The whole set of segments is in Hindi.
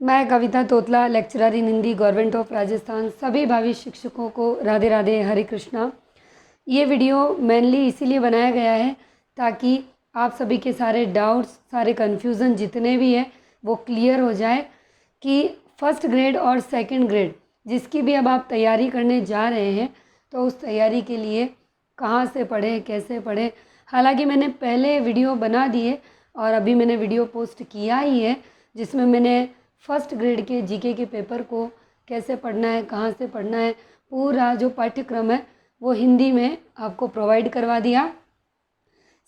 मैं Kavita Totla, lecturer in Hindi, government of Rajasthan. सभी भावी शिक्षकों को राधे राधे, हरे कृष्णा। ये वीडियो मेनली इसीलिए बनाया गया है ताकि आप सभी के सारे डाउट्स, सारे कन्फ्यूज़न जितने भी हैं वो क्लियर हो जाए कि फर्स्ट ग्रेड और सेकंड ग्रेड जिसकी भी अब आप तैयारी करने जा रहे हैं तो उस तैयारी के लिए कहाँ से पढ़ें, कैसे पढ़ें। हालांकि मैंने पहले वीडियो बना दिए और अभी मैंने वीडियो पोस्ट किया ही है जिसमें मैंने फर्स्ट ग्रेड के जीके के पेपर को कैसे पढ़ना है, कहाँ से पढ़ना है, पूरा जो पाठ्यक्रम है वो हिंदी में आपको प्रोवाइड करवा दिया।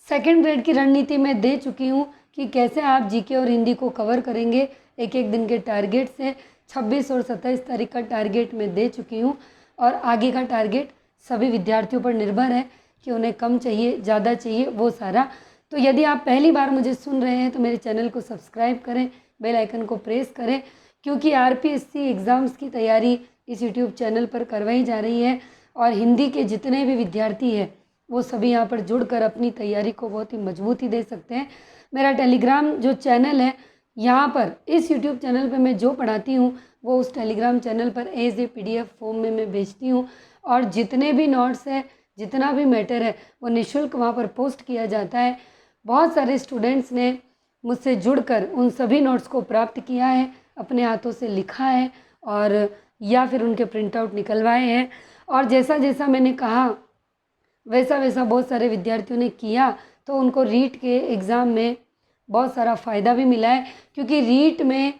सेकंड ग्रेड की रणनीति मैं दे चुकी हूँ कि कैसे आप जीके और हिंदी को कवर करेंगे एक एक दिन के टारगेट से। 26 और 27 तारीख का टारगेट मैं दे चुकी हूँ और आगे का टारगेट सभी विद्यार्थियों पर निर्भर है कि उन्हें कम चाहिए, ज़्यादा चाहिए, वो सारा। तो यदि आप पहली बार मुझे सुन रहे हैं तो मेरे चैनल को सब्सक्राइब करें, बेल आइकन को प्रेस करें, क्योंकि आरपीएससी एग्ज़ाम्स की तैयारी इस यूट्यूब चैनल पर करवाई जा रही है और हिंदी के जितने भी विद्यार्थी हैं वो सभी यहाँ पर जुड़कर अपनी तैयारी को बहुत ही मजबूती दे सकते हैं। मेरा टेलीग्राम जो चैनल है, यहाँ पर इस यूट्यूब चैनल पे मैं जो पढ़ाती हूँ वो उस टेलीग्राम चैनल पर एज ए PDF फॉर्म में मैं भेजती हूँ और जितने भी नोट्स हैं, जितना भी मैटर है वो निःशुल्क वहाँ पर पोस्ट किया जाता है। बहुत सारे स्टूडेंट्स ने मुझसे जुड़कर उन सभी नोट्स को प्राप्त किया है, अपने हाथों से लिखा है और या फिर उनके प्रिंट आउट निकलवाए हैं और जैसा जैसा मैंने कहा वैसा वैसा बहुत सारे विद्यार्थियों ने किया तो उनको रीट के एग्ज़ाम में बहुत सारा फ़ायदा भी मिला है, क्योंकि रीट में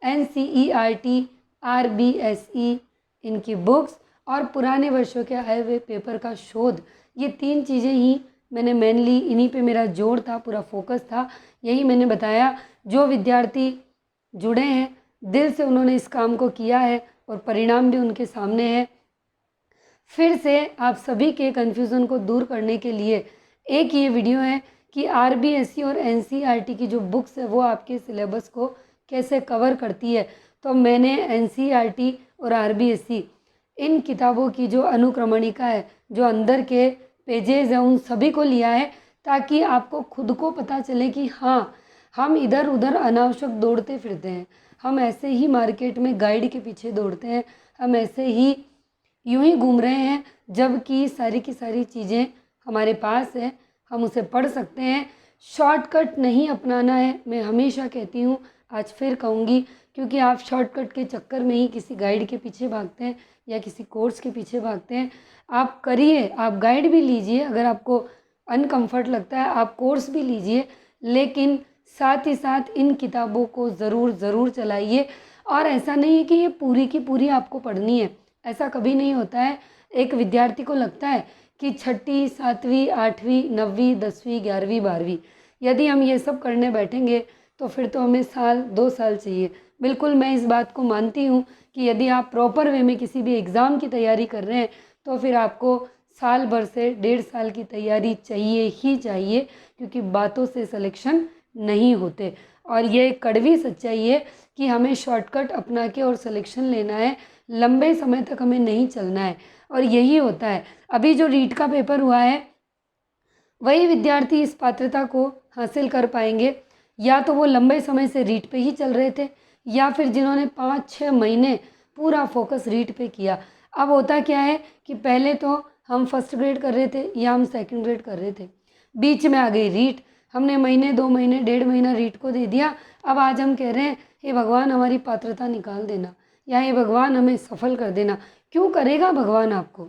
NCERT, RBSE इनकी बुक्स और पुराने वर्षों के आए हुए पेपर का शोध, ये 3 चीज़ें ही मैंने मेनली इन्हीं पे मेरा जोर था, पूरा फोकस था। यही मैंने बताया। जो विद्यार्थी जुड़े हैं दिल से उन्होंने इस काम को किया है और परिणाम भी उनके सामने है। फिर से आप सभी के कन्फ्यूज़न को दूर करने के लिए एक ये वीडियो है कि RBSE और NCERT की जो बुक्स है वो आपके सिलेबस को कैसे कवर करती है। तो मैंने NCERT और RBSE इन किताबों की जो अनुक्रमणिका है, जो अंदर के पेजेस हैं, उन सभी को लिया है ताकि आपको खुद को पता चले कि हाँ, हम इधर उधर अनावश्यक दौड़ते फिरते हैं, हम ऐसे ही मार्केट में गाइड के पीछे दौड़ते हैं, हम ऐसे ही यूं ही घूम रहे हैं, जबकि सारी की सारी चीज़ें हमारे पास है, हम उसे पढ़ सकते हैं। शॉर्टकट नहीं अपनाना है, मैं हमेशा कहती हूँ, आज फिर कहूँगी, क्योंकि आप शॉर्टकट के चक्कर में ही किसी गाइड के पीछे भागते हैं या किसी कोर्स के पीछे भागते हैं। आप करिए, आप गाइड भी लीजिए, अगर आपको अनकम्फर्ट लगता है आप कोर्स भी लीजिए, लेकिन साथ ही साथ इन किताबों को ज़रूर चलाइए। और ऐसा नहीं है कि ये पूरी की पूरी आपको पढ़नी है, ऐसा कभी नहीं होता है। एक विद्यार्थी को लगता है कि 6ठी, 7वीं, 8वीं, 9वीं, 10वीं, 11वीं, 12वीं यदि हम ये सब करने बैठेंगे तो फिर तो हमें साल 2 साल चाहिए। बिल्कुल मैं इस बात को मानती हूँ कि यदि आप प्रॉपर वे में किसी भी एग्ज़ाम की तैयारी कर रहे हैं तो फिर आपको साल भर से 1.5 साल की तैयारी चाहिए ही चाहिए, क्योंकि बातों से सिलेक्शन नहीं होते। और ये एक कड़वी सच्चाई है कि हमें शॉर्टकट अपना के और सिलेक्शन लेना है, लंबे समय तक हमें नहीं चलना है। और यही होता है। अभी जो रीट का पेपर हुआ है वही विद्यार्थी इस पात्रता को हासिल कर पाएंगे या तो वो लंबे समय से रीट पे ही चल रहे थे या फिर जिन्होंने 5-6 महीने पूरा फोकस रीट पे किया। अब होता क्या है कि पहले तो हम फर्स्ट ग्रेड कर रहे थे या हम सेकंड ग्रेड कर रहे थे, बीच में आ गई रीट, हमने महीने 2 महीने 1.5 महीना रीट को दे दिया। अब आज हम कह रहे हैं हे भगवान हमारी पात्रता निकाल देना या हे भगवान हमें सफल कर देना। क्यों करेगा भगवान आपको?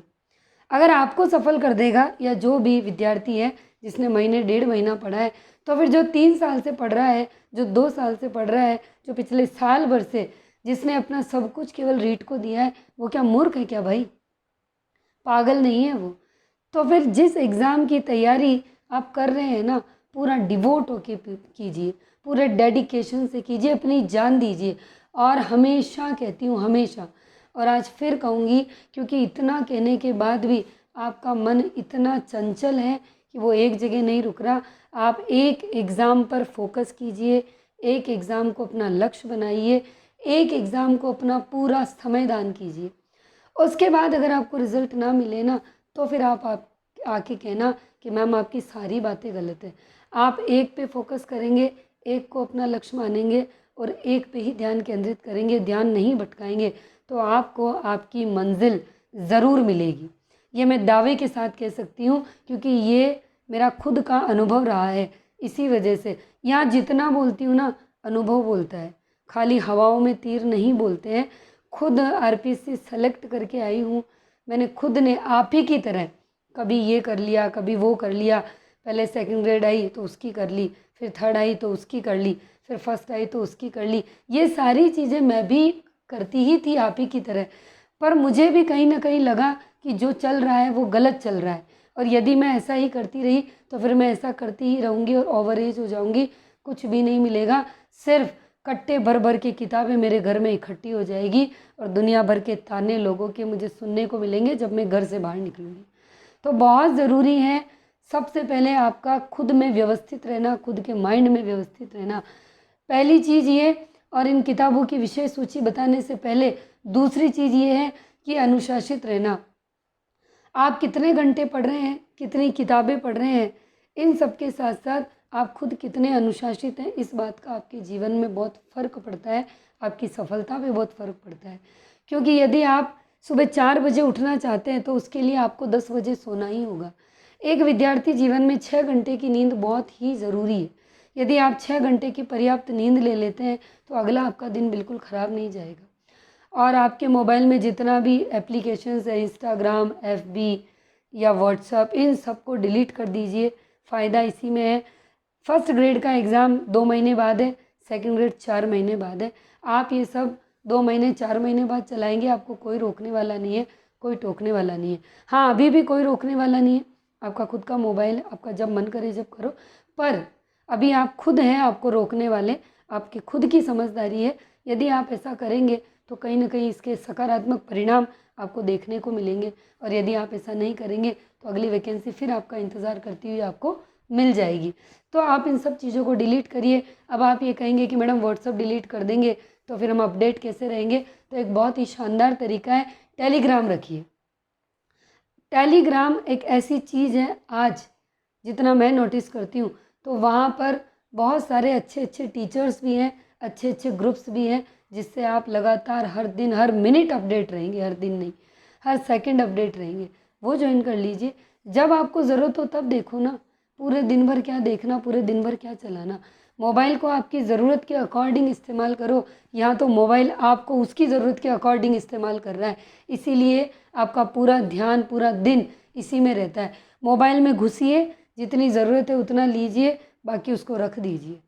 अगर आपको सफल कर देगा या जो भी विद्यार्थी है जिसने महीने 1.5 महीना पढ़ा है, तो फिर जो 3 साल से पढ़ रहा है, जो 2 साल से पढ़ रहा है, जो पिछले साल भर से जिसने अपना सब कुछ केवल रीट को दिया है, वो क्या मूर्ख है क्या भाई? पागल नहीं है वो। तो फिर जिस एग्ज़ाम की तैयारी आप कर रहे हैं ना, पूरा डिवोट होके कीजिए, पूरे डेडिकेशन से कीजिए, अपनी जान दीजिए। और हमेशा कहती हूँ, हमेशा, और आज फिर कहूँगी, क्योंकि इतना कहने के बाद भी आपका मन इतना चंचल है कि वो एक जगह नहीं रुक रहा। आप एक एग्ज़ाम पर फोकस कीजिए, एक एग्ज़ाम को अपना लक्ष्य बनाइए, एक एग्ज़ाम को अपना पूरा समय दान कीजिए। उसके बाद अगर आपको रिज़ल्ट ना मिले ना, तो फिर आप आके कहना कि मैम आपकी सारी बातें गलत हैं। आप एक पे फोकस करेंगे, एक को अपना लक्ष्य मानेंगे और एक पे ही ध्यान केंद्रित करेंगे, ध्यान नहीं भटकाएंगे, तो आपको आपकी मंजिल ज़रूर मिलेगी। ये मैं दावे के साथ कह सकती हूँ, क्योंकि ये मेरा खुद का अनुभव रहा है। इसी वजह से यहाँ जितना बोलती हूँ ना, अनुभव बोलता है, खाली हवाओं में तीर नहीं बोलते हैं। खुद आरपीसी सेलेक्ट करके आई हूँ, मैंने खुद ने आप ही की तरह कभी ये कर लिया, कभी वो कर लिया। पहले सेकंड ग्रेड आई तो उसकी कर ली, फिर थर्ड आई तो उसकी कर ली, फिर फर्स्ट आई तो उसकी कर ली। ये सारी चीज़ें मैं भी करती ही थी आप ही की तरह, पर मुझे भी कहीं ना कहीं लगा कि जो चल रहा है वो गलत चल रहा है, और यदि मैं ऐसा ही करती रही तो फिर मैं ऐसा करती ही रहूँगी और ओवर एज हो जाऊँगी, कुछ भी नहीं मिलेगा। सिर्फ कट्टे भर भर की किताबें मेरे घर में इकट्ठी हो जाएगी और दुनिया भर के ताने लोगों के मुझे सुनने को मिलेंगे जब मैं घर से बाहर निकलूँगी। तो बहुत ज़रूरी है सबसे पहले आपका खुद में व्यवस्थित रहना, खुद के माइंड में व्यवस्थित रहना, पहली चीज़ ये। और इन किताबों की विषय सूची बताने से पहले दूसरी चीज़ ये है कि अनुशासित रहना। आप कितने घंटे पढ़ रहे हैं, कितनी किताबें पढ़ रहे हैं, इन सब के साथ साथ आप खुद कितने अनुशासित हैं, इस बात का आपके जीवन में बहुत फ़र्क पड़ता है, आपकी सफलता पे बहुत फ़र्क पड़ता है। क्योंकि यदि आप सुबह 4 बजे उठना चाहते हैं तो उसके लिए आपको 10 बजे सोना ही होगा। एक विद्यार्थी जीवन में 6 घंटे की नींद बहुत ही ज़रूरी है। यदि आप 6 घंटे की पर्याप्त नींद ले लेते हैं तो अगला आपका दिन बिल्कुल ख़राब नहीं जाएगा। और आपके मोबाइल में जितना भी एप्लीकेशंस है, इंस्टाग्राम, एफबी या व्हाट्सअप, इन सबको डिलीट कर दीजिए। फ़ायदा इसी में है। फर्स्ट ग्रेड का एग्ज़ाम 2 महीने बाद है, सेकंड ग्रेड 4 महीने बाद है। आप ये सब 2 महीने 4 महीने बाद चलाएंगे, आपको कोई रोकने वाला नहीं है, कोई टोकने वाला नहीं है। हाँ, अभी भी कोई रोकने वाला नहीं है, आपका खुद का मोबाइल है, आपका जब मन करे जब करो। पर अभी आप खुद हैं आपको रोकने वाले, आपकी खुद की समझदारी है। यदि आप ऐसा करेंगे तो कहीं ना कहीं इसके सकारात्मक परिणाम आपको देखने को मिलेंगे, और यदि आप ऐसा नहीं करेंगे तो अगली वैकेंसी फिर आपका इंतज़ार करती हुई आपको मिल जाएगी। तो आप इन सब चीज़ों को डिलीट करिए। अब आप ये कहेंगे कि मैडम व्हाट्सअप डिलीट कर देंगे तो फिर हम अपडेट कैसे रहेंगे, तो एक बहुत ही शानदार तरीका है, टेलीग्राम रखिए। टेलीग्राम एक ऐसी चीज़ है, आज जितना मैं नोटिस करती हूँ तो वहाँ पर बहुत सारे अच्छे अच्छे टीचर्स भी हैं, अच्छे अच्छे ग्रुप्स भी हैं, जिससे आप लगातार हर दिन हर मिनट अपडेट रहेंगे, हर दिन नहीं, हर सेकंड अपडेट रहेंगे। वो ज्वाइन कर लीजिए। जब आपको ज़रूरत हो तब देखो ना, पूरे दिन भर क्या देखना, पूरे दिन भर क्या चलाना। मोबाइल को आपकी ज़रूरत के अकॉर्डिंग इस्तेमाल करो। यहाँ तो मोबाइल आपको उसकी ज़रूरत के अकॉर्डिंग इस्तेमाल कर रहा है, इसीलिए आपका पूरा ध्यान पूरा दिन इसी में रहता है। मोबाइल में घुसिए, जितनी ज़रूरत है उतना लीजिए, बाकी उसको रख दीजिए।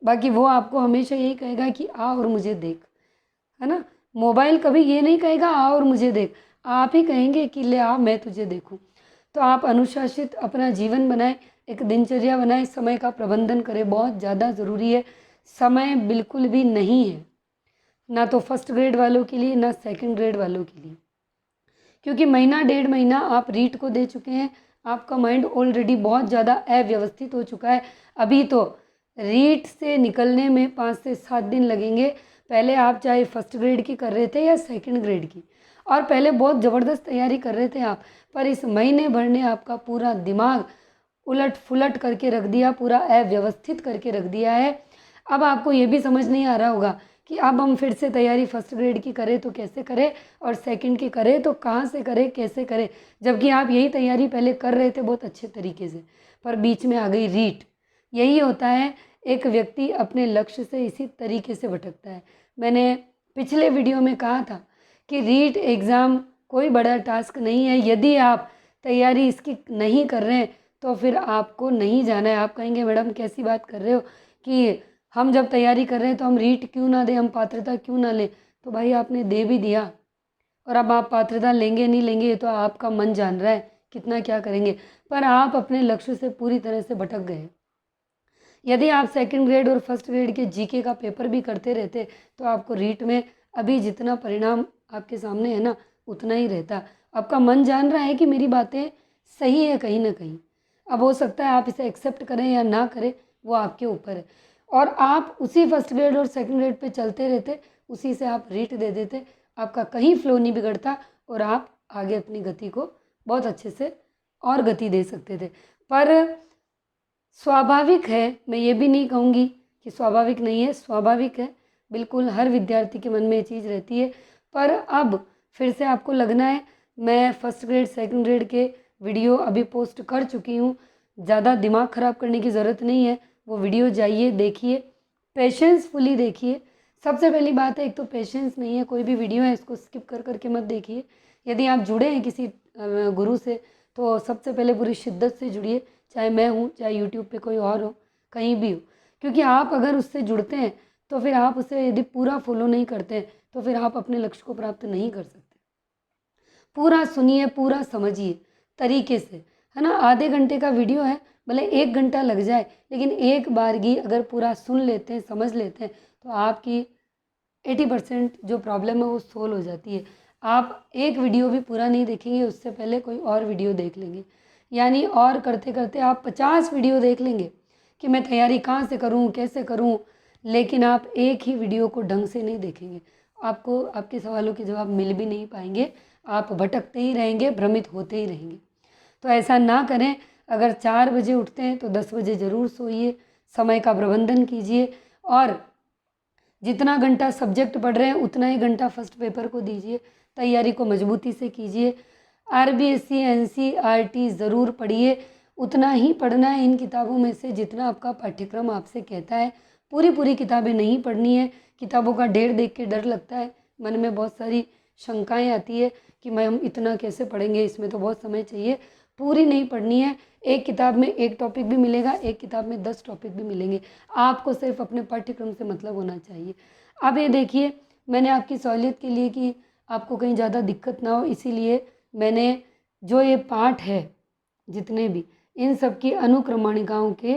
बाकी वो आपको हमेशा यही कहेगा कि आ और मुझे देख, है ना। मोबाइल कभी ये नहीं कहेगा आ और मुझे देख, आप ही कहेंगे कि ले आ मैं तुझे देखूं। तो आप अनुशासित अपना जीवन बनाएं, एक दिनचर्या बनाएं, समय का प्रबंधन करें, बहुत ज़्यादा ज़रूरी है। समय बिल्कुल भी नहीं है, ना तो फर्स्ट ग्रेड वालों के लिए ना सेकंड ग्रेड वालों के लिए, क्योंकि महीना 1.5 महीना आप रीट को दे चुके हैं। आपका माइंड ऑलरेडी बहुत ज़्यादा अव्यवस्थित हो चुका है। अभी तो रीट से निकलने में 5 से 7 दिन लगेंगे। पहले आप चाहे फर्स्ट ग्रेड की कर रहे थे या सेकंड ग्रेड की, और पहले बहुत ज़बरदस्त तैयारी कर रहे थे आप, पर इस महीने भर ने आपका पूरा दिमाग उलट फुलट करके रख दिया, पूरा अव्यवस्थित करके रख दिया है। अब आपको ये भी समझ नहीं आ रहा होगा कि अब हम फिर से तैयारी फर्स्ट ग्रेड की करें तो कैसे करें, और सेकंड की करें तो कहाँ से करें, कैसे करें, जबकि आप यही तैयारी पहले कर रहे थे बहुत अच्छे तरीके से, पर बीच में आ गई रीट। यही होता है, एक व्यक्ति अपने लक्ष्य से इसी तरीके से भटकता है। मैंने पिछले वीडियो में कहा था कि रीट एग्ज़ाम कोई बड़ा टास्क नहीं है। यदि आप तैयारी इसकी नहीं कर रहे हैं तो फिर आपको नहीं जाना है। आप कहेंगे मैडम कैसी बात कर रहे हो कि हम जब तैयारी कर रहे हैं तो हम रीट क्यों ना दें, हम पात्रता क्यों ना लें। तो भाई आपने दे भी दिया, और अब आप पात्रता लेंगे नहीं लेंगे ये तो आपका मन जान रहा है, कितना क्या करेंगे, पर आप अपने लक्ष्य से पूरी तरह से भटक गए। यदि आप सेकंड ग्रेड और फर्स्ट ग्रेड के जीके का पेपर भी करते रहते तो आपको रीट में अभी जितना परिणाम आपके सामने है ना उतना ही रहता। आपका मन जान रहा है कि मेरी बातें सही है कहीं ना कहीं। अब हो सकता है आप इसे एक्सेप्ट करें या ना करें, वो आपके ऊपर है। और आप उसी फर्स्ट ग्रेड और सेकंड ग्रेड पे चलते रहते, उसी से आप रीट दे देते, आपका कहीं फ्लो नहीं बिगड़ता और आप आगे अपनी गति को बहुत अच्छे से और गति दे सकते थे। पर स्वाभाविक है, मैं ये भी नहीं कहूँगी कि स्वाभाविक नहीं है, स्वाभाविक है, बिल्कुल हर विद्यार्थी के मन में ये चीज़ रहती है। पर अब फिर से आपको लगना है, मैं फर्स्ट ग्रेड सेकंड ग्रेड के वीडियो अभी पोस्ट कर चुकी हूँ, ज़्यादा दिमाग ख़राब करने की ज़रूरत नहीं है। वो वीडियो जाइए देखिए, पेशेंसफुली देखिए। सबसे पहली बात है, एक तो पेशेंस नहीं है, कोई भी वीडियो है इसको स्किप कर करके मत देखिए। यदि आप जुड़े हैं किसी गुरु से तो सबसे पहले पूरी शिद्दत से जुड़िए, चाहे मैं हूँ, चाहे यूट्यूब पे कोई और हो, कहीं भी हो। क्योंकि आप अगर उससे जुड़ते हैं तो फिर आप उसे यदि पूरा फॉलो नहीं करते हैं तो फिर आप अपने लक्ष्य को प्राप्त नहीं कर सकते। पूरा सुनिए, पूरा समझिए तरीके से, है ना। आधे घंटे का वीडियो है, भले 1 घंटा लग जाए, लेकिन एक बारगी अगर पूरा सुन लेते हैं, समझ लेते हैं तो आपकी 80% जो प्रॉब्लम है वो सोल्व हो जाती है। आप एक वीडियो भी पूरा नहीं देखेंगे, उससे पहले कोई और वीडियो देख लेंगे, यानी और करते करते आप 50 वीडियो देख लेंगे कि मैं तैयारी कहाँ से करूँ, कैसे करूँ, लेकिन आप एक ही वीडियो को ढंग से नहीं देखेंगे। आपको आपके सवालों के जवाब मिल भी नहीं पाएंगे, आप भटकते ही रहेंगे, भ्रमित होते ही रहेंगे। तो ऐसा ना करें। अगर 4 बजे उठते हैं तो 10 बजे ज़रूर सोइए, समय का प्रबंधन कीजिए और जितना घंटा सब्जेक्ट पढ़ रहे हैं उतना ही घंटा फर्स्ट पेपर को दीजिए, तैयारी को मजबूती से कीजिए। आरबीएससी एनसीईआरटी ज़रूर पढ़िए, उतना ही पढ़ना है इन किताबों में से जितना आपका पाठ्यक्रम आपसे कहता है। पूरी पूरी किताबें नहीं पढ़नी है। किताबों का ढेर देख के डर लगता है, मन में बहुत सारी शंकाएं आती है कि मैं हम इतना कैसे पढ़ेंगे, इसमें तो बहुत समय चाहिए। पूरी नहीं पढ़नी है। एक किताब में एक टॉपिक भी मिलेगा, एक किताब में 10 टॉपिक भी मिलेंगे। आपको सिर्फ अपने पाठ्यक्रम से मतलब होना चाहिए। अब ये देखिए, मैंने आपकी सहूलियत के लिए कि आपको कहीं ज़्यादा दिक्कत ना हो, इसीलिए मैंने जो ये पाठ है जितने भी, इन सब की अनुक्रमणिकाओं के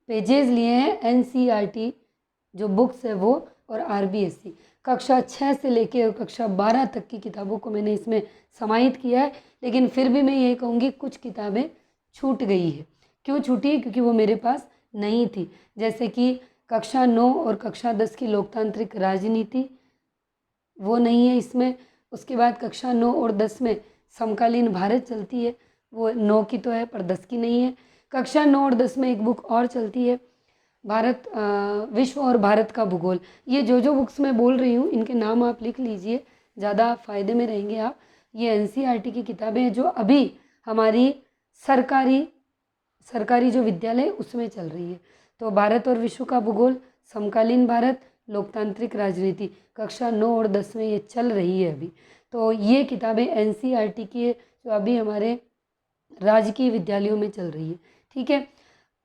पेजेस लिए हैं। एनसीईआरटी जो बुक्स है वो, और आरबीएससी कक्षा 6 से लेके कक्षा 12 तक की किताबों को मैंने इसमें समाहित किया है। लेकिन फिर भी मैं ये कहूँगी कुछ किताबें छूट गई है। क्यों छूटी है? क्योंकि वो मेरे पास नहीं थी। जैसे कि कक्षा 9 और कक्षा 10 की लोकतांत्रिक राजनीति, वो नहीं है इसमें। उसके बाद कक्षा 9 और 10 में समकालीन भारत चलती है, वो 9 की तो है पर 10 की नहीं है। कक्षा 9 और 10 में एक बुक और चलती है, भारत विश्व और भारत का भूगोल। ये जो बुक्स मैं बोल रही हूँ इनके नाम आप लिख लीजिए, ज़्यादा फ़ायदे में रहेंगे आप। ये एनसीईआरटी की किताबें हैं जो अभी हमारी सरकारी जो विद्यालय उसमें चल रही है। तो भारत और विश्व का भूगोल, समकालीन भारत, लोकतांत्रिक राजनीति, कक्षा 9 और 10 में ये चल रही है अभी। तो ये किताबें एनसीईआरटी की है जो अभी हमारे राजकीय विद्यालयों में चल रही है। ठीक है,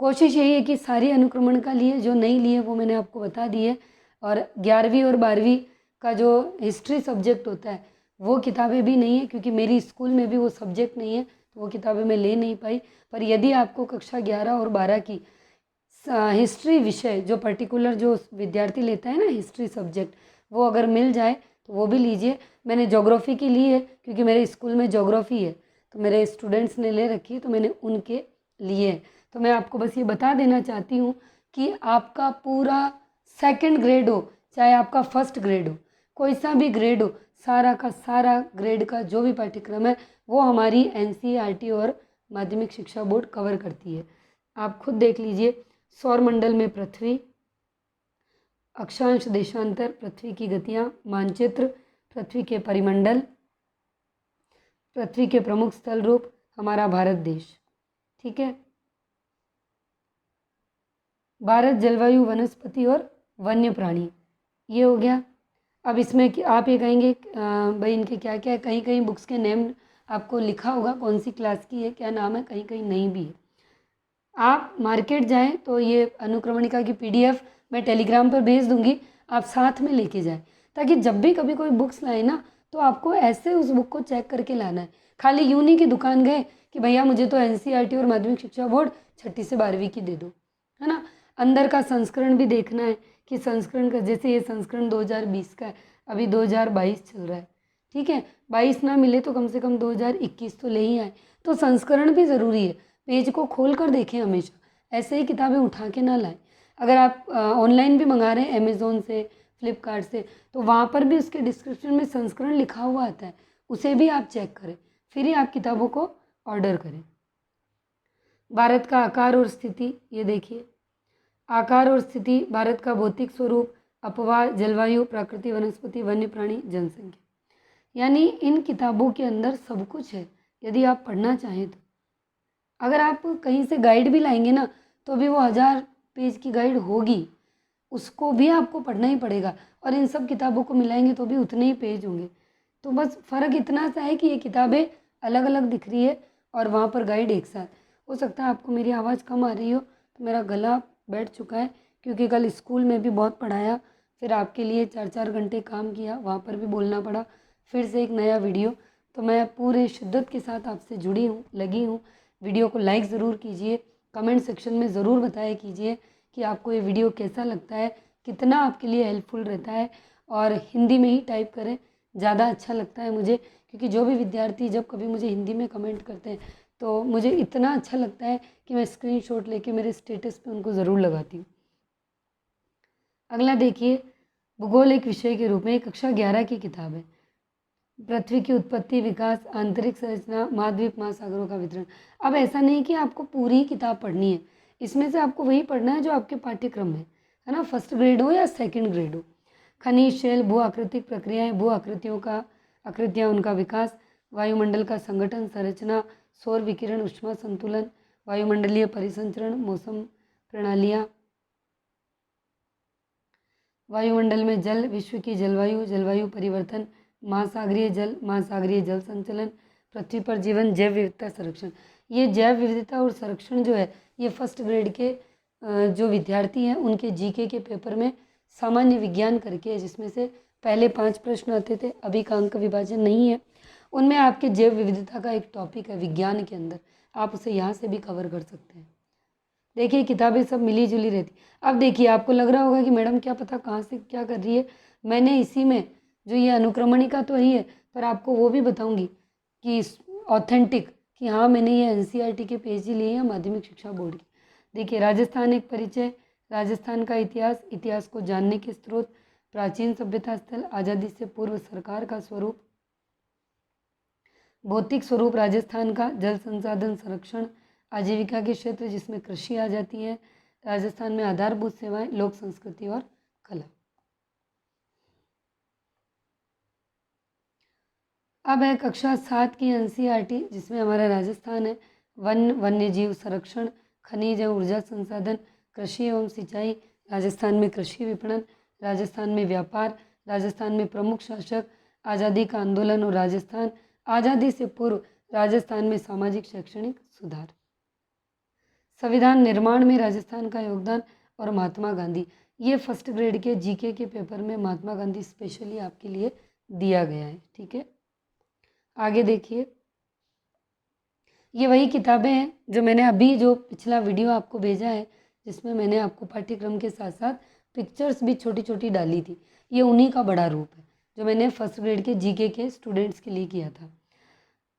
कोशिश यही है कि सारी अनुक्रमण का लिए, जो नहीं लिए वो मैंने आपको बता दी है। और 11वीं और 12वीं का जो हिस्ट्री सब्जेक्ट होता है वो किताबें भी नहीं है, क्योंकि मेरी स्कूल में भी वो सब्जेक्ट नहीं है, तो वो किताबें मैं ले नहीं पाई। पर यदि आपको कक्षा 11 और 12 की हिस्ट्री विषय जो पर्टिकुलर जो विद्यार्थी लेता है ना हिस्ट्री सब्जेक्ट, वो अगर मिल जाए तो वो भी लीजिए। मैंने ज्योग्राफी की ली है क्योंकि मेरे स्कूल में ज्योग्राफी है, तो मेरे स्टूडेंट्स ने ले रखी है, तो मैंने उनके लिए। तो मैं आपको बस ये बता देना चाहती हूँ कि आपका पूरा सेकंड ग्रेड हो चाहे आपका फर्स्ट ग्रेड हो, कोई सा भी ग्रेड हो, सारा का सारा ग्रेड का जो भी पाठ्यक्रम है वो हमारी एनसीईआरटी और माध्यमिक शिक्षा बोर्ड कवर करती है। आप खुद देख लीजिए, सौरमंडल में पृथ्वी, अक्षांश देशांतर, पृथ्वी की गतियाँ, मानचित्र, पृथ्वी के परिमंडल, पृथ्वी के प्रमुख स्थल रूप, हमारा भारत देश। ठीक है, भारत, जलवायु, वनस्पति और वन्य प्राणी, ये हो गया। अब इसमें आप ये कहेंगे भाई इनके क्या क्या है, कहीं कहीं बुक्स के नेम आपको लिखा होगा कौन सी क्लास की है, क्या नाम है, कहीं कहीं नहीं भी है। आप मार्केट जाएं तो ये अनुक्रमणिका की पीडीएफ मैं टेलीग्राम पर भेज दूंगी, आप साथ में लेके जाएं, ताकि जब भी कभी कोई बुक्स लाए ना तो आपको ऐसे उस बुक को चेक करके लाना है। खाली यूं नहीं कि दुकान गए कि भैया मुझे तो एनसीईआरटी और माध्यमिक शिक्षा बोर्ड 6ठी से 12वीं की दे दो, है ना। अंदर का संस्करण भी देखना है कि संस्करण का, जैसे ये संस्करण 2020 का है, अभी 2022 चल रहा है। ठीक है, 22 ना मिले तो कम से कम 2021 तो ले ही आए। तो संस्करण भी ज़रूरी है, पेज को खोल कर देखें हमेशा, ऐसे ही किताबें उठा के ना लाएं। अगर आप ऑनलाइन भी मंगा रहे हैं अमेज़ोन से, फ्लिपकार्ट से, तो वहाँ पर भी उसके डिस्क्रिप्शन में संस्करण लिखा हुआ आता है, उसे भी आप चेक करें, फिर ही आप किताबों को ऑर्डर करें। भारत का आकार और स्थिति, ये देखिए, आकार और स्थिति, भारत का भौतिक स्वरूप, अपवाह, जलवायु, प्रकृति, वनस्पति, वन्य प्राणी, जनसंख्या। यानी इन किताबों के अंदर सब कुछ है, यदि आप पढ़ना चाहें तो। अगर आप कहीं से गाइड भी लाएंगे ना, तो भी वो 1000 पेज की गाइड होगी, उसको भी आपको पढ़ना ही पड़ेगा, और इन सब किताबों को मिलाएंगे तो भी उतने ही पेज होंगे। तो बस फ़र्क इतना सा है कि ये किताबें अलग अलग दिख रही है और वहाँ पर गाइड एक साथ। हो सकता है आपको मेरी आवाज़ कम आ रही हो, तो मेरा गला बैठ चुका है, क्योंकि कल स्कूल में भी बहुत पढ़ाया, फिर आपके लिए 4-4 घंटे काम किया, वहाँ पर भी बोलना पड़ा, फिर से एक नया वीडियो। तो मैं पूरे शिद्दत के साथ आपसे जुड़ी हूँ, लगी हूँ। वीडियो को लाइक ज़रूर कीजिए, कमेंट सेक्शन में ज़रूर बताया कीजिए कि आपको ये वीडियो कैसा लगता है, कितना आपके लिए हेल्पफुल रहता है। और हिंदी में ही टाइप करें, ज़्यादा अच्छा लगता है मुझे, क्योंकि जो भी विद्यार्थी जब कभी मुझे हिंदी में कमेंट करते हैं तो मुझे इतना अच्छा लगता है कि मैं स्क्रीनशॉट लेके मेरे स्टेटस पे उनको ज़रूर लगाती हूँ। अगला देखिए, भूगोल एक विषय के रूप में कक्षा 11 की किताब है। पृथ्वी की उत्पत्ति, विकास, आंतरिक संरचना, महाद्वीप, महासागरों का वितरण। अब ऐसा नहीं कि आपको पूरी किताब पढ़नी है, इसमें से आपको वही पढ़ना है जो आपके पाठ्यक्रम में है ना, फर्स्ट ग्रेड हो या सेकंड ग्रेड हो। खनिज, शैल, भू आकृतिक प्रक्रियाएं, भू आकृतियाँ, उनका विकास, वायुमंडल का संगठन, संरचना, सौर विकिरण, ऊष्मा संतुलन, वायुमंडलीय परिसंचरण, मौसम प्रणालियाँ, वायुमंडल में जल, विश्व की जलवायु, जलवायु परिवर्तन, महासागरीय जल संचलन, पृथ्वी पर जीवन, जैव विविधता संरक्षण। ये जैव विविधता और संरक्षण जो है, ये फर्स्ट ग्रेड के जो विद्यार्थी हैं उनके जीके के पेपर में सामान्य विज्ञान करके है, जिसमें से पहले 5 प्रश्न आते थे, अभी का अंक विभाजन नहीं है, उनमें आपके जैव विविधता का एक टॉपिक है विज्ञान के अंदर, आप उसे यहाँ से भी कवर कर सकते हैं। देखिए किताबें सब मिली जुली रहती। अब देखिए आपको लग रहा होगा कि मैडम क्या पता कहाँ से क्या कर रही है, मैंने इसी में जो ये अनुक्रमणिका तो ही है, पर आपको वो भी बताऊंगी कि ऑथेंटिक, कि हाँ मैंने ये एनसीईआरटी के पेज ही लिए हैं माध्यमिक शिक्षा बोर्ड की। देखिए, राजस्थान एक परिचय, राजस्थान का इतिहास, इतिहास को जानने के स्रोत, प्राचीन सभ्यता स्थल, आज़ादी से पूर्व सरकार का स्वरूप, भौतिक स्वरूप राजस्थान का, जल संसाधन संरक्षण, आजीविका के क्षेत्र जिसमें कृषि आ जाती है, राजस्थान में आधारभूत सेवाएं, लोक संस्कृति और कला। अब है कक्षा 7 की एनसीईआरटी, जिसमें हमारा राजस्थान है, वन्य जीव संरक्षण, खनिज एवं ऊर्जा संसाधन, कृषि एवं सिंचाई, राजस्थान में कृषि विपणन, राजस्थान में व्यापार, राजस्थान में प्रमुख शासक, आज़ादी का आंदोलन और राजस्थान, आज़ादी से पूर्व राजस्थान में सामाजिक शैक्षणिक सुधार, संविधान निर्माण में राजस्थान का योगदान और महात्मा गांधी। ये फर्स्ट ग्रेड के जीके के पेपर में महात्मा गांधी स्पेशली आपके लिए दिया गया है, ठीक है। आगे देखिए, ये वही किताबें हैं जो मैंने अभी जो पिछला वीडियो आपको भेजा है, जिसमें मैंने आपको पाठ्यक्रम के साथ साथ पिक्चर्स भी छोटी छोटी डाली थी, ये उन्हीं का बड़ा रूप है जो मैंने फर्स्ट ग्रेड के जीके के स्टूडेंट्स के लिए किया था।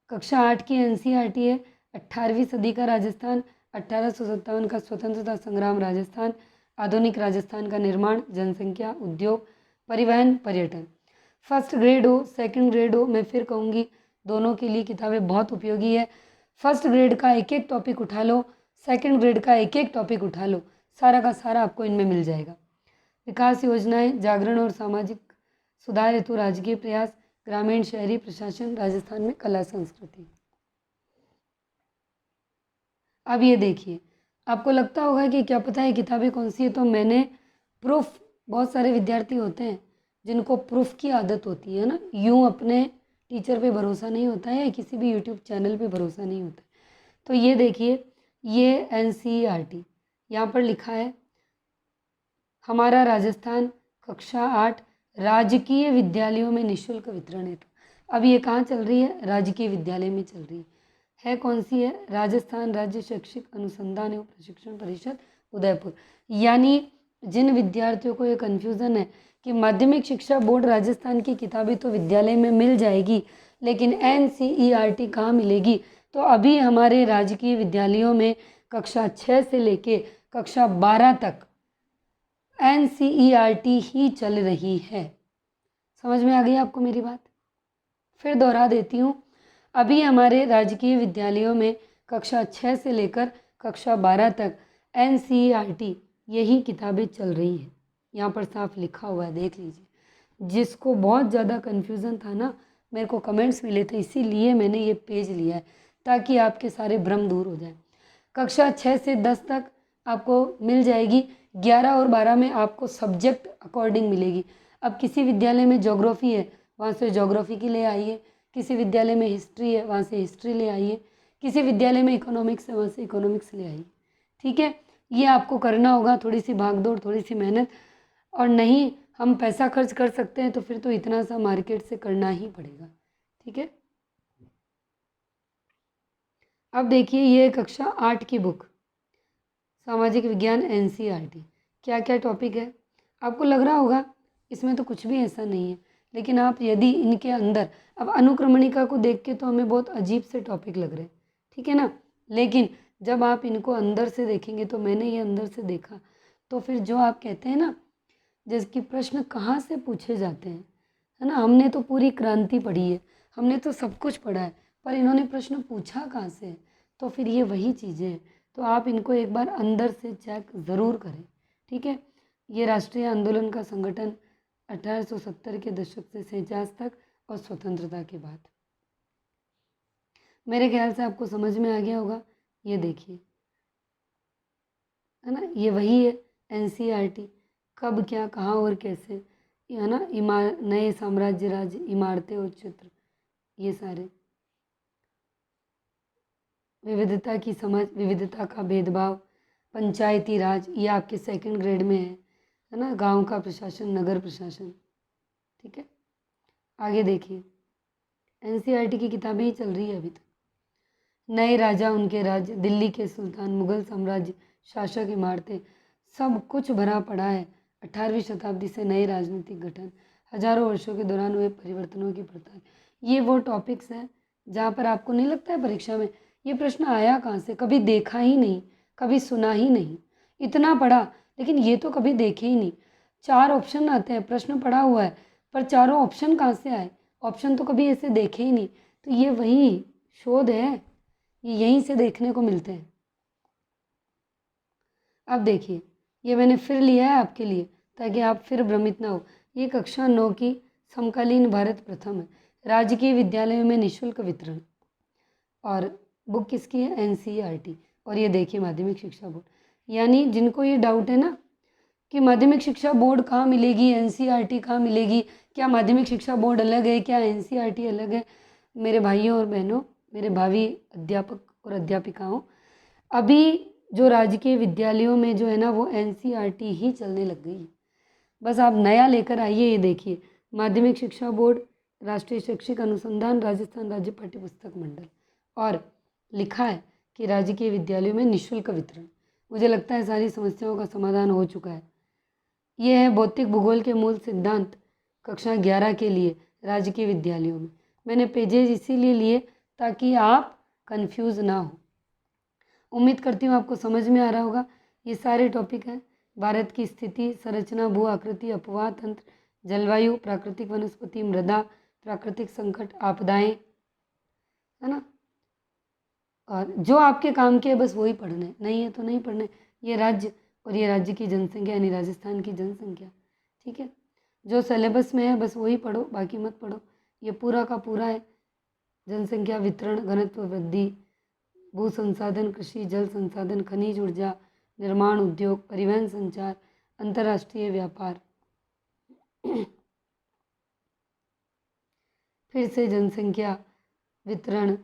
कक्षा 8 की एनसीईआरटी है, 18वीं सदी का राजस्थान, 1857 का स्वतंत्रता संग्राम राजस्थान, आधुनिक राजस्थान का निर्माण, जनसंख्या, उद्योग, परिवहन, पर्यटन। फर्स्ट ग्रेड हो सेकंड ग्रेड हो, मैं फिर कहूँगी दोनों के लिए किताबें बहुत उपयोगी है। फर्स्ट ग्रेड का एक एक टॉपिक उठा लो, सेकंड ग्रेड का एक एक टॉपिक उठा लो, सारा का सारा आपको इनमें मिल जाएगा। विकास योजनाएं, जागरण और सामाजिक सुधार हेतु राजकीय प्रयास, ग्रामीण शहरी प्रशासन, राजस्थान में कला संस्कृति। अब ये देखिए, आपको लगता होगा कि क्या पता है किताबें कौन सी है, तो मैंने प्रूफ, बहुत सारे विद्यार्थी होते हैं जिनको प्रूफ की आदत होती है ना, यूं अपने टीचर पे भरोसा नहीं होता है या किसी भी यूट्यूब चैनल पे भरोसा नहीं होता है। तो ये देखिए, ये एनसीईआरटी, यहाँ पर लिखा है हमारा राजस्थान, कक्षा 8, राजकीय विद्यालयों में निःशुल्क वितरण हेतु। अब ये कहाँ चल रही है, राजकीय विद्यालय में चल रही है कौन सी है, राजस्थान राज्य शैक्षिक अनुसंधान एवं प्रशिक्षण परिषद उदयपुर। यानी जिन विद्यार्थियों को ये कन्फ्यूज़न है कि माध्यमिक शिक्षा बोर्ड राजस्थान की किताबें तो विद्यालय में मिल जाएगी, लेकिन एनसीईआरटी कहाँ मिलेगी, तो अभी हमारे राजकीय विद्यालयों में कक्षा 6 से लेके कक्षा 12 तक एनसीईआरटी ही चल रही है। समझ में आ गई आपको मेरी बात? फिर दोहरा देती हूँ, अभी हमारे राजकीय विद्यालयों में कक्षा 6 से लेकर कक्षा 12 तक एनसीईआरटी यही किताबें चल रही हैं। यहाँ पर साफ लिखा हुआ है, देख लीजिए। जिसको बहुत ज़्यादा कन्फ्यूज़न था ना, मेरे को कमेंट्स मिले थे, इसीलिए मैंने ये पेज लिया है ताकि आपके सारे भ्रम दूर हो जाए। कक्षा 6 से 10 तक आपको मिल जाएगी। 11 और 12 में आपको सब्जेक्ट अकॉर्डिंग मिलेगी। अब किसी विद्यालय में ज्योग्राफी है, वहाँ से ज्योग्राफी की ले आइए। किसी विद्यालय में हिस्ट्री है, वहाँ से हिस्ट्री ले आइए। किसी विद्यालय में इकोनॉमिक्स है, वहाँ से इकोनॉमिक्स ले आइए। ठीक है, ये आपको करना होगा। थोड़ी सी भागदौड़, थोड़ी सी मेहनत, और नहीं हम पैसा खर्च कर सकते हैं तो फिर तो इतना सा मार्केट से करना ही पड़ेगा। ठीक है, अब देखिए ये कक्षा 8 की बुक, सामाजिक विज्ञान एनसीईआरटी। क्या क्या टॉपिक है आपको लग रहा होगा इसमें तो कुछ भी ऐसा नहीं है, लेकिन आप यदि इनके अंदर, अब अनुक्रमणिका को देख के तो हमें बहुत अजीब से टॉपिक लग रहे हैं, ठीक है ना, लेकिन जब आप इनको अंदर से देखेंगे, तो मैंने ये अंदर से देखा, तो फिर जो आप कहते हैं ना, जैसे कि प्रश्न कहाँ से पूछे जाते हैं, है ना, हमने तो पूरी क्रांति पढ़ी है, हमने तो सब कुछ पढ़ा है, पर इन्होंने प्रश्न पूछा कहाँ से है? तो फिर ये वही चीज़ें हैं। तो आप इनको एक बार अंदर से चेक ज़रूर करें। ठीक है, ये राष्ट्रीय आंदोलन का संगठन 1870 के दशक से 47 तक और स्वतंत्रता के बाद। मेरे ख्याल से आपको समझ में आ गया होगा। ये देखिए, है ना, ये वही है एनसीईआरटी। कब, क्या, कहाँ और कैसे, ये है ना, नए साम्राज्य, राज्य, इमारतें और चित्र, ये सारे। विविधता की समझ, विविधता का भेदभाव, पंचायती राज, ये आपके सेकंड ग्रेड में है ना, गांव का प्रशासन, नगर प्रशासन। ठीक है, आगे देखिए, एनसीईआरटी की किताबें ही चल रही है अभी तक। नए राजा, उनके राज्य, दिल्ली के सुल्तान, मुगल साम्राज्य, शासक, इमारतें, सब कुछ भरा पड़ा है। 18वीं शताब्दी से नए राजनीतिक गठन, हजारों वर्षों के दौरान हुए परिवर्तनों की प्रथा। ये वो टॉपिक्स हैं जहाँ पर आपको नहीं लगता है परीक्षा में ये प्रश्न आया कहाँ से, कभी देखा ही नहीं, कभी सुना ही नहीं, इतना पढ़ा लेकिन ये तो कभी देखे ही नहीं। 4 ऑप्शन आते हैं, प्रश्न पढ़ा हुआ है, पर चारों ऑप्शन कहाँ से आए, ऑप्शन तो कभी ऐसे देखे ही नहीं। तो ये वही शोध है, ये यहीं से देखने को मिलते हैं। अब देखिए, ये मैंने फिर लिया है आपके लिए ताकि आप फिर भ्रमित ना हो। ये कक्षा 9 की समकालीन भारत प्रथम है, राजकीय विद्यालयों में निःशुल्क वितरण, और बुक किसकी है, एनसीईआरटी। और ये देखिए माध्यमिक शिक्षा बोर्ड, यानी जिनको ये डाउट है ना कि माध्यमिक शिक्षा बोर्ड कहाँ मिलेगी, एनसीईआरटी कहाँ मिलेगी, क्या माध्यमिक शिक्षा बोर्ड अलग है, क्या एनसीईआरटी अलग है, मेरे भाइयों और बहनों, मेरे भावी अध्यापक और अध्यापिकाओं, अभी जो राजकीय विद्यालयों में जो है ना, वो एनसीईआरटी ही चलने लग गई। बस आप नया लेकर आइए। ये देखिए, माध्यमिक शिक्षा बोर्ड, राष्ट्रीय शैक्षिक अनुसंधान, राजस्थान राज्य पाठ्यपुस्तक मंडल, और लिखा है कि राजकीय विद्यालयों में निःशुल्क वितरण। मुझे लगता है सारी समस्याओं का समाधान हो चुका है। ये है भौतिक भूगोल के मूल सिद्धांत, कक्षा 11 के लिए राजकीय विद्यालयों में। मैंने पेजेज इसीलिए लिए ताकि आप कंफ्यूज ना हो। उम्मीद करती हूँ आपको समझ में आ रहा होगा। ये सारे टॉपिक हैं, भारत की स्थिति, संरचना, भू आकृति, अपवाह तंत्र, जलवायु, प्राकृतिक वनस्पति, मृदा, प्राकृतिक संकट, आपदाएं, है ना, और जो आपके काम के है बस वही पढ़ने, नहीं है तो नहीं पढ़ने। ये राज्य, और ये राज्य की जनसंख्या यानी राजस्थान की जनसंख्या। ठीक है, जो सिलेबस में है बस वही पढ़ो, बाकी मत पढ़ो। ये पूरा का पूरा है, जनसंख्या, वितरण, घनत्व, वृद्धि, भू संसाधन, कृषि, जल संसाधन, खनिज ऊर्जा, निर्माण उद्योग, परिवहन, संचार, अंतर्राष्ट्रीय व्यापार, फिर से जनसंख्या, वितरण।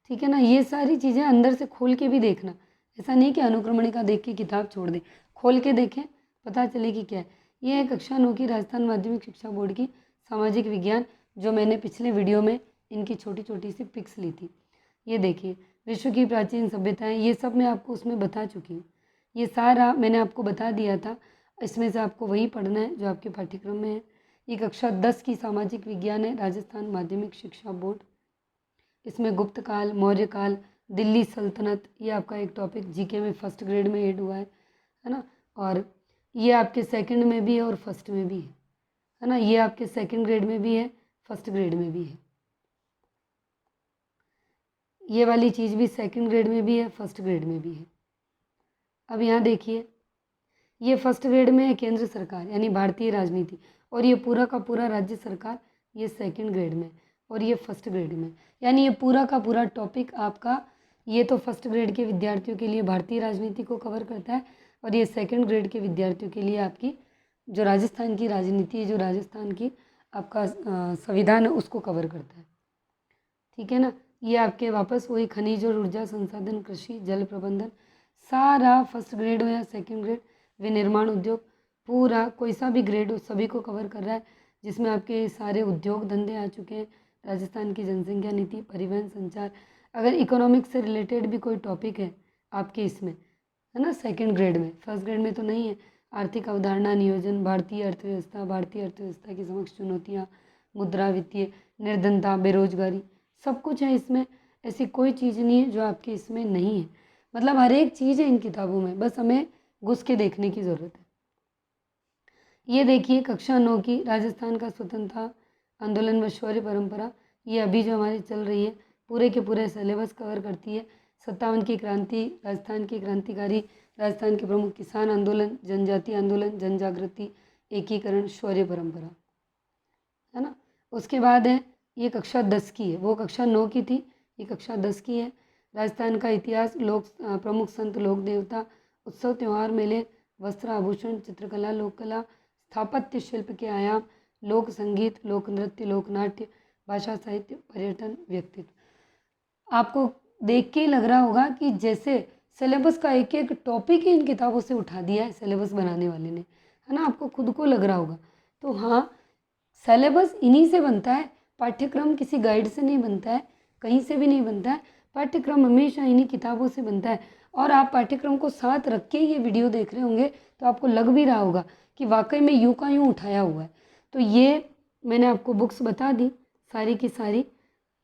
ठीक है ना, ये सारी चीज़ें अंदर से खोल के भी देखना, ऐसा नहीं कि अनुक्रमणिका देख के किताब छोड़ दें, खोल के देखें, पता चले कि क्या है। ये है कक्षा 9 की राजस्थान माध्यमिक शिक्षा बोर्ड की सामाजिक विज्ञान, जो मैंने पिछले वीडियो में इनकी छोटी छोटी सी पिक्स ली थी। ये देखिए, विश्व की प्राचीन सभ्यताएं, ये सब मैं आपको उसमें बता चुकी हूँ, ये सारा मैंने आपको बता दिया था। इसमें से आपको वही पढ़ना है जो आपके पाठ्यक्रम में है। ये कक्षा 10 की सामाजिक विज्ञान है, राजस्थान माध्यमिक शिक्षा बोर्ड। इसमें गुप्त काल, मौर्य काल, दिल्ली सल्तनत, ये आपका एक टॉपिक जीके में फर्स्ट ग्रेड में ऐड हुआ है ना, और ये आपके सेकंड में भी है और फर्स्ट में भी है ना, ये आपके सेकंड ग्रेड में भी है, फर्स्ट ग्रेड में भी है। ये वाली चीज़ भी सेकंड ग्रेड में भी है, फर्स्ट ग्रेड में भी है। अब यहाँ देखिए, ये फर्स्ट ग्रेड में है केंद्र सरकार यानी भारतीय राजनीति, और ये पूरा का पूरा राज्य सरकार ये सेकंड ग्रेड में, और ये फर्स्ट ग्रेड में। यानी ये पूरा का पूरा टॉपिक आपका, ये तो फर्स्ट ग्रेड के विद्यार्थियों के लिए भारतीय राजनीति को कवर करता है, और ये सेकंड ग्रेड के विद्यार्थियों के लिए आपकी जो राजस्थान की राजनीति है, जो राजस्थान की आपका संविधान है, उसको कवर करता है। ठीक है ना। ये आपके वापस वही खनिज और ऊर्जा संसाधन, कृषि, जल प्रबंधन, सारा फर्स्ट ग्रेड हो या सेकंड ग्रेड, विनिर्माण उद्योग, पूरा कोई सा भी ग्रेड हो सभी को कवर कर रहा है, जिसमें आपके सारे उद्योग धंधे आ चुके हैं। राजस्थान की जनसंख्या नीति, परिवहन, संचार, अगर इकोनॉमिक्स से रिलेटेड भी कोई टॉपिक है आपके इसमें, है ना, सेकंड ग्रेड में, फर्स्ट ग्रेड में तो नहीं है। आर्थिक अवधारणा, नियोजन, भारतीय अर्थव्यवस्था की समक्ष चुनौतियाँ, मुद्रा, वित्तीय निर्धनता, बेरोजगारी, सब कुछ है इसमें। ऐसी कोई चीज़ नहीं है जो आपके इसमें नहीं है। मतलब हर एक चीज़ है इन किताबों में, बस हमें घुस के देखने की ज़रूरत है। ये देखिए कक्षा 9 की राजस्थान का स्वतंत्रता आंदोलन व शौर्य परंपरा, ये अभी जो हमारी चल रही है, पूरे के पूरे सिलेबस कवर करती है। 57 की क्रांति, राजस्थान की क्रांतिकारी, राजस्थान के प्रमुख किसान आंदोलन, जनजाति आंदोलन, जन जागृति, एकीकरण, शौर्य परंपरा, है ना। उसके बाद है ये कक्षा 10 की है, वो कक्षा 9 की थी, ये कक्षा 10 की है। राजस्थान का इतिहास, लोक प्रमुख संत, लोक देवता, उत्सव, त्यौहार, मेले, वस्त्र, आभूषण, चित्रकला, लोककला, स्थापत्य शिल्प के आयाम, लोक संगीत, लोक नृत्य, लोकनाट्य, भाषा, साहित्य, पर्यटन, व्यक्तित्व। आपको देख के ही लग रहा होगा कि जैसे सिलेबस का एक एक टॉपिक ही इन किताबों से उठा दिया है सिलेबस बनाने वाले ने, है ना। आपको खुद को लग रहा होगा। तो हाँ, सिलेबस इन्हीं से बनता है, पाठ्यक्रम किसी गाइड से नहीं बनता है, कहीं से भी नहीं बनता है। पाठ्यक्रम हमेशा इन्हीं किताबों से बनता है। और आप पाठ्यक्रम को साथ रख के ये वीडियो देख रहे होंगे तो आपको लग भी रहा होगा कि वाकई में यूँ का यूँ उठाया हुआ है। तो ये मैंने आपको बुक्स बता दी सारी की सारी,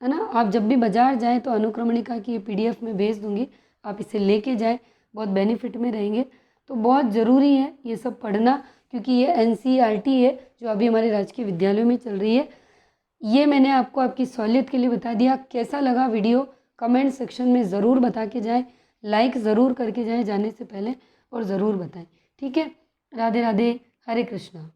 है ना। आप जब भी बाज़ार जाएँ तो अनुक्रमणिका की ये PDF में भेज दूँगी, आप इसे लेके जाएँ, बहुत बेनिफिट में रहेंगे। तो बहुत ज़रूरी है ये सब पढ़ना, क्योंकि ये NCERT है जो अभी हमारे राजकीय विद्यालयों में चल रही है। ये मैंने आपको आपकी सहूलियत के लिए बता दिया। कैसा लगा वीडियो कमेंट सेक्शन में ज़रूर बता के जाएँ, लाइक ज़रूर करके जाएँ जाने से पहले, और ज़रूर बताएं। ठीक है। राधे राधे, हरे कृष्णा।